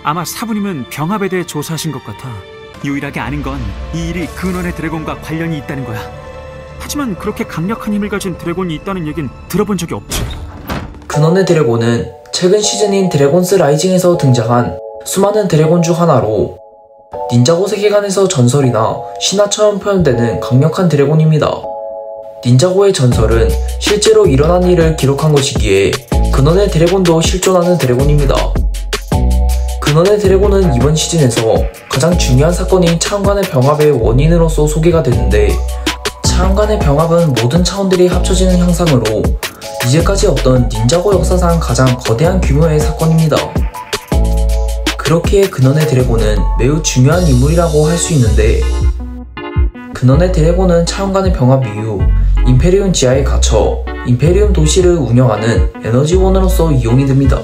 아마 사부님은 병합에 대해 조사하신 것 같아. 유일하게 아는 건 이 일이 근원의 드래곤과 관련이 있다는 거야. 하지만 그렇게 강력한 힘을 가진 드래곤이 있다는 얘긴 들어본 적이 없지. 근원의 드래곤은 최근 시즌인 드래곤스 라이징에서 등장한 수많은 드래곤 중 하나로 닌자고 세계관에서 전설이나 신화처럼 표현되는 강력한 드래곤입니다. 닌자고의 전설은 실제로 일어난 일을 기록한 것이기에 근원의 드래곤도 실존하는 드래곤입니다. 근원의 드래곤은 이번 시즌에서 가장 중요한 사건인 차원간의 병합의 원인으로서 소개가 되는데, 차원간의 병합은 모든 차원들이 합쳐지는 형상으로 이제까지 없던 닌자고 역사상 가장 거대한 규모의 사건입니다. 그렇기에 근원의 드래곤은 매우 중요한 인물이라고 할 수 있는데, 근원의 드래곤은 차원간의 병합 이후 임페리움 지하에 갇혀 임페리움 도시를 운영하는 에너지원으로서 이용이 됩니다.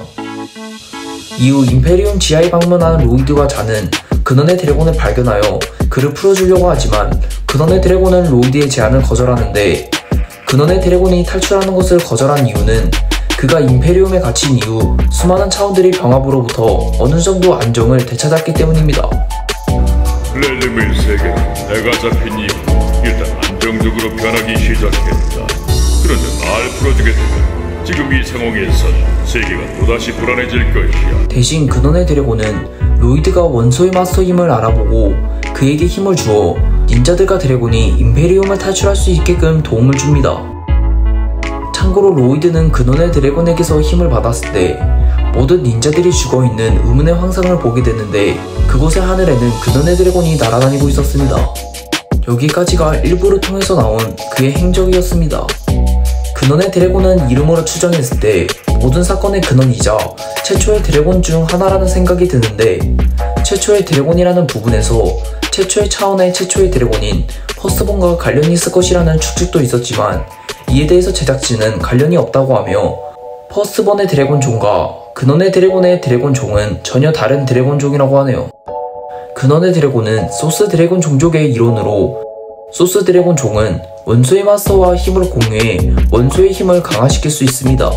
이후 임페리움 지하에 방문한 로이드와 자는 근원의 드래곤을 발견하여 그를 풀어주려고 하지만 근원의 드래곤은 로이드의 제안을 거절하는데, 근원의 드래곤이 탈출하는 것을 거절한 이유는 그가 임페리움에 갇힌 이후 수많은 차원들이 병합으로부터 어느 정도 안정을 되찾았기 때문입니다. 렐리밀 세계는 내가 잡힌 이후 일단 안정적으로 변하기 시작했다. 그런데 날 풀어주게 되면 지금 이 상황에선 세계가 또다시 불안해질 것이야. 대신 근원의 드래곤은 로이드가 원소의 마스터 힘을 알아보고 그에게 힘을 주어 닌자들과 드래곤이 임페리움을 탈출할 수 있게끔 도움을 줍니다. 참고로 로이드는 근원의 드래곤에게서 힘을 받았을 때 모든 닌자들이 죽어있는 의문의 황상을 보게 되는데, 그곳의 하늘에는 근원의 드래곤이 날아다니고 있었습니다. 여기까지가 일부를 통해서 나온 그의 행적이었습니다. 근원의 드래곤은 이름으로 추정했을 때 모든 사건의 근원이자 최초의 드래곤 중 하나라는 생각이 드는데, 최초의 드래곤이라는 부분에서 최초의 차원의 최초의 드래곤인 퍼스트본과 관련이 있을 것이라는 추측도 있었지만, 이에 대해서 제작진은 관련이 없다고 하며 퍼스트본의 드래곤 종과 근원의 드래곤의 드래곤 종은 전혀 다른 드래곤 종이라고 하네요. 근원의 드래곤은 소스 드래곤 종족의 일원으로, 소스 드래곤 종은 원소의 마스터와 힘을 공유해 원소의 힘을 강화시킬 수 있습니다.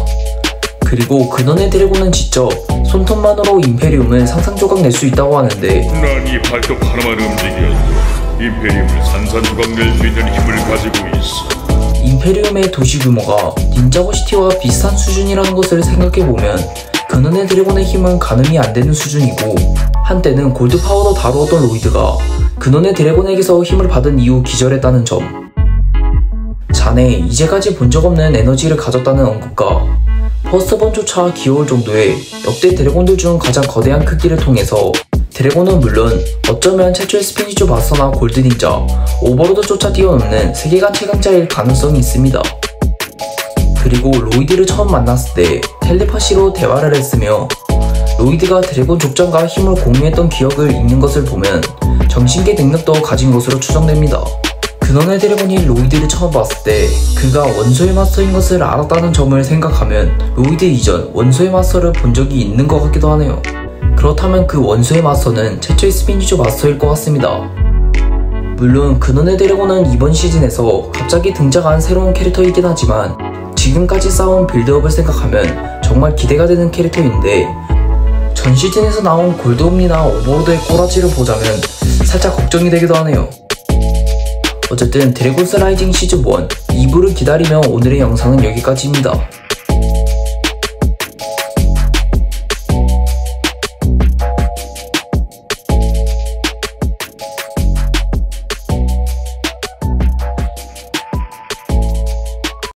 그리고 근원의 드래곤은 직접 손톱만으로 임페리움을 상상조각 낼 수 있다고 하는데, 난 이 발톱 하나만 움직여도 임페리움을 산산조각 낼 수 있는 힘을 가지고 있어. 임페리움의 도시 규모가 닌자고 시티와 비슷한 수준이라는 것을 생각해보면 근원의 드래곤의 힘은 가늠이 안되는 수준이고, 한때는 골드 파워도 다루었던 로이드가 근원의 드래곤에게서 힘을 받은 이후 기절했다는 점, 자네 이제까지 본 적 없는 에너지를 가졌다는 언급과 퍼스트본조차 귀여울 정도의 역대 드래곤들 중 가장 거대한 크기를 통해서 드래곤은 물론 어쩌면 최초의 스피니조 마스터나 골드 닌자, 오버로드조차 뛰어넘는 세계관 최강자일 가능성이 있습니다. 그리고 로이드를 처음 만났을 때 텔레파시로 대화를 했으며, 로이드가 드래곤 족장과 힘을 공유했던 기억을 읽는 것을 보면 정신계 능력도 가진 것으로 추정됩니다. 근원의 드래곤이 로이드를 처음 봤을 때 그가 원소의 마스터인 것을 알았다는 점을 생각하면 로이드 이전 원소의 마스터를 본 적이 있는 것 같기도 하네요. 그렇다면 그 원소의 마스터는 최초의 스피니조 마스터일 것 같습니다. 물론 근원의 드래곤은 이번 시즌에서 갑자기 등장한 새로운 캐릭터이긴 하지만 지금까지 쌓아온 빌드업을 생각하면 정말 기대가 되는 캐릭터인데, 전 시즌에서 나온 골드옴니나 오버로드의 꼬라지를 보자면 살짝 걱정이 되기도 하네요. 어쨌든 드래곤스 라이징 시즌 1 2부를 기다리며 오늘의 영상은 여기까지입니다.